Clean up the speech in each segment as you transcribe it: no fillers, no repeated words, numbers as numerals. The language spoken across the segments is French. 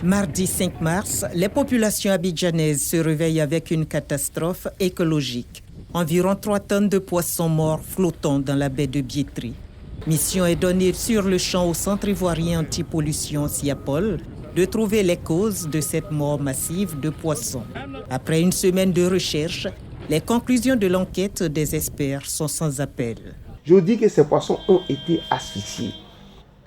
Mardi 5 mars, les populations abidjanaises se réveillent avec une catastrophe écologique. Environ 3 tonnes de poissons morts flottant dans la baie de Biétry. Mission est donnée sur le champ au Centre ivoirien anti-pollution SIAPOL de trouver les causes de cette mort massive de poissons. Après une semaine de recherche, les conclusions de l'enquête des experts sont sans appel. Je dis que ces poissons ont été asphyxiés.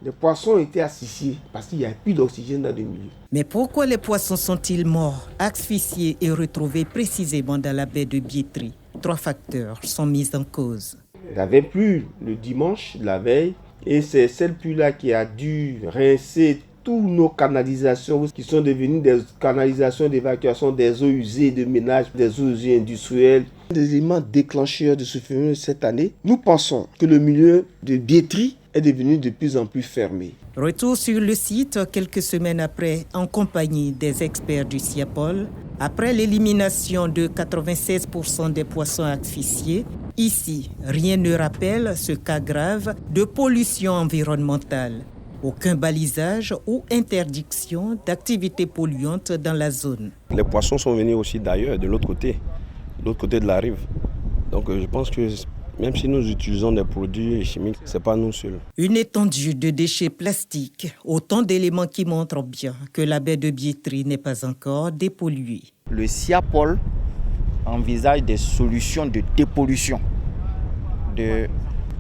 Les poissons ont été asphyxiés parce qu'il n'y a plus d'oxygène dans le milieu. Mais pourquoi les poissons sont-ils morts, asphyxiés et retrouvés précisément dans la baie de Biétry? 3 facteurs sont mis en cause. Il avait plu le dimanche de la veille et c'est cette pluie-là qui a dû rincer toutes nos canalisations qui sont devenues des canalisations d'évacuation des eaux usées de ménage, des eaux usées industrielles. Des éléments déclencheurs de ce phénomène cette année, nous pensons que le milieu de Biétry est devenu de plus en plus fermé. Retour sur le site quelques semaines après en compagnie des experts du SIAPOL. Après l'élimination de 96% des poissons asphyxiés, ici, rien ne rappelle ce cas grave de pollution environnementale. Aucun balisage ou interdiction d'activités polluantes dans la zone. Les poissons sont venus aussi d'ailleurs, de l'autre côté de la rive. Donc je pense que même si nous utilisons des produits chimiques, ce n'est pas nous seuls. Une étendue de déchets plastiques, autant d'éléments qui montrent bien que la baie de Biétry n'est pas encore dépolluée. Le SIAPOL envisage des solutions de dépollution de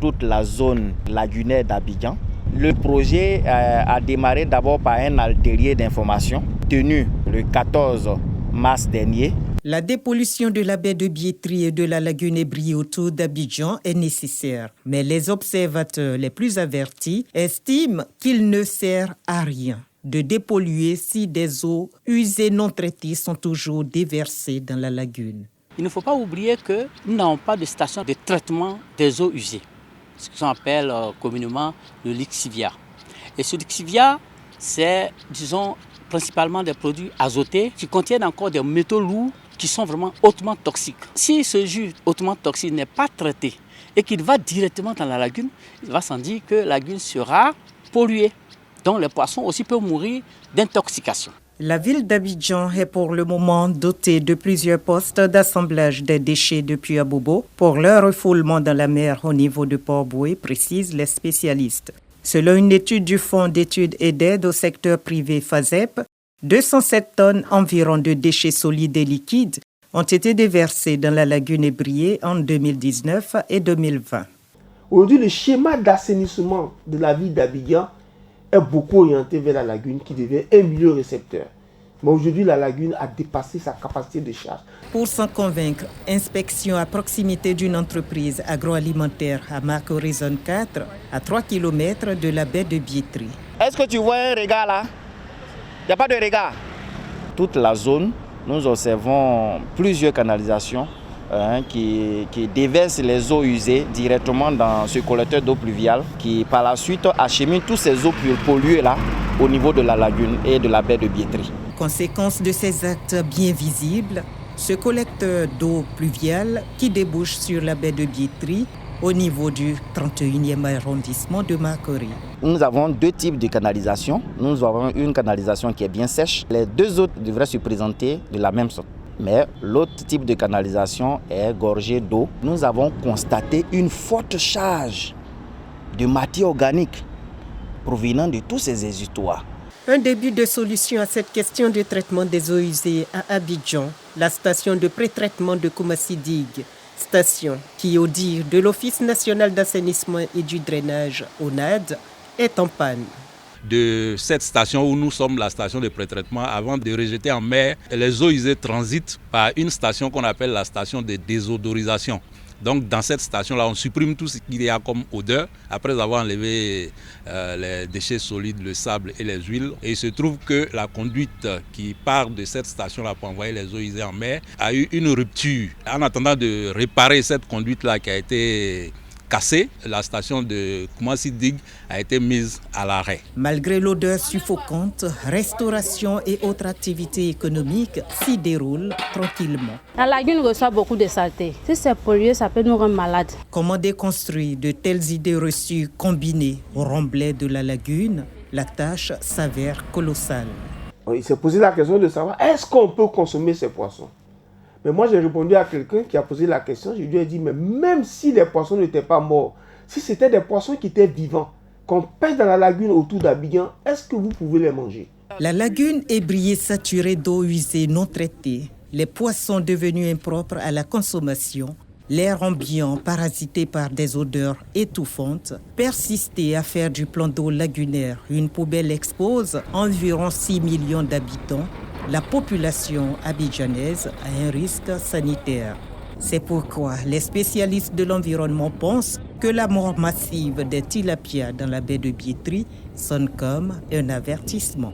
toute la zone lagunaire d'Abidjan. Le projet a démarré d'abord par un atelier d'information tenu le 14 mars dernier. La dépollution de la baie de Biétry et de la lagune ébriée autour d'Abidjan est nécessaire. Mais les observateurs les plus avertis estiment qu'il ne sert à rien de dépolluer si des eaux usées non traitées sont toujours déversées dans la lagune. Il ne faut pas oublier que nous n'avons pas de station de traitement des eaux usées, ce qu'on appelle communément le lixivia. Et ce lixivia, c'est, principalement des produits azotés qui contiennent encore des métaux lourds qui sont vraiment hautement toxiques. Si ce jus hautement toxique n'est pas traité et qu'il va directement dans la lagune, il va sans dire que la lagune sera polluée. Donc les poissons aussi peuvent mourir d'intoxication. La ville d'Abidjan est pour le moment dotée de plusieurs postes d'assemblage des déchets depuis Abobo pour leur refoulement dans la mer au niveau de Port-Boué, précisent les spécialistes. Selon une étude du Fonds d'études et d'aide au secteur privé FASEP, 207 tonnes environ de déchets solides et liquides ont été déversés dans la lagune ébriée en 2019 et 2020. Aujourd'hui, le schéma d'assainissement de la ville d'Abidjan est beaucoup orienté vers la lagune qui devient un milieu récepteur. Mais aujourd'hui, la lagune a dépassé sa capacité de charge. Pour s'en convaincre, inspection à proximité d'une entreprise agroalimentaire à Marc Horizon 4, à 3 km de la baie de Biétry. Est-ce que tu vois un regard là? Il n'y a pas de regard. Toute la zone, nous observons plusieurs canalisations qui déversent les eaux usées directement dans ce collecteur d'eau pluviale qui par la suite achemine toutes ces eaux polluées là au niveau de la lagune et de la baie de Biétry. Conséquence de ces actes bien visibles, ce collecteur d'eau pluviale qui débouche sur la baie de Biétry au niveau du 31e arrondissement de Makori. Nous avons 2 types de canalisation. Nous avons une canalisation qui est bien sèche. Les 2 autres devraient se présenter de la même sorte. Mais l'autre type de canalisation est gorgé d'eau. Nous avons constaté une forte charge de matière organique provenant de tous ces exutoires. Un début de solution à cette question de traitement des eaux usées à Abidjan, la station de pré-traitement de Koumassi-Digue, station qui, au dire de l'Office national d'assainissement et du drainage, ONAD, est en panne. De cette station où nous sommes, la station de pré-traitement, avant de rejeter en mer, les eaux usées transitent par une station qu'on appelle la station de désodorisation. Donc dans cette station-là, on supprime tout ce qu'il y a comme odeur après avoir enlevé les déchets solides, le sable et les huiles. Et il se trouve que la conduite qui part de cette station-là pour envoyer les eaux usées en mer a eu une rupture. En attendant de réparer cette conduite-là qui a été cassée, la station de Koumassi-Digue a été mise à l'arrêt. Malgré l'odeur suffocante, restauration et autres activités économiques s'y déroulent tranquillement. La lagune reçoit beaucoup de saleté. Si c'est pollué, ça peut nous rendre malades. Comment déconstruire de telles idées reçues combinées au remblai de la lagune? La tâche s'avère colossale. Il s'est posé la question de savoir, est-ce qu'on peut consommer ces poissons? Mais moi, j'ai répondu à quelqu'un qui a posé la question. Je lui ai dit, mais même si les poissons n'étaient pas morts, si c'était des poissons qui étaient vivants, qu'on pêche dans la lagune autour d'Abidjan, est-ce que vous pouvez les manger? La lagune est brillée saturée d'eau usée non traitée, les poissons devenus impropres à la consommation, l'air ambiant parasité par des odeurs étouffantes. Persister à faire du plan d'eau lagunaire une poubelle expose environ 6 millions d'habitants. La population abidjanaise a un risque sanitaire. C'est pourquoi les spécialistes de l'environnement pensent que la mort massive des tilapias dans la baie de Biétry sonne comme un avertissement.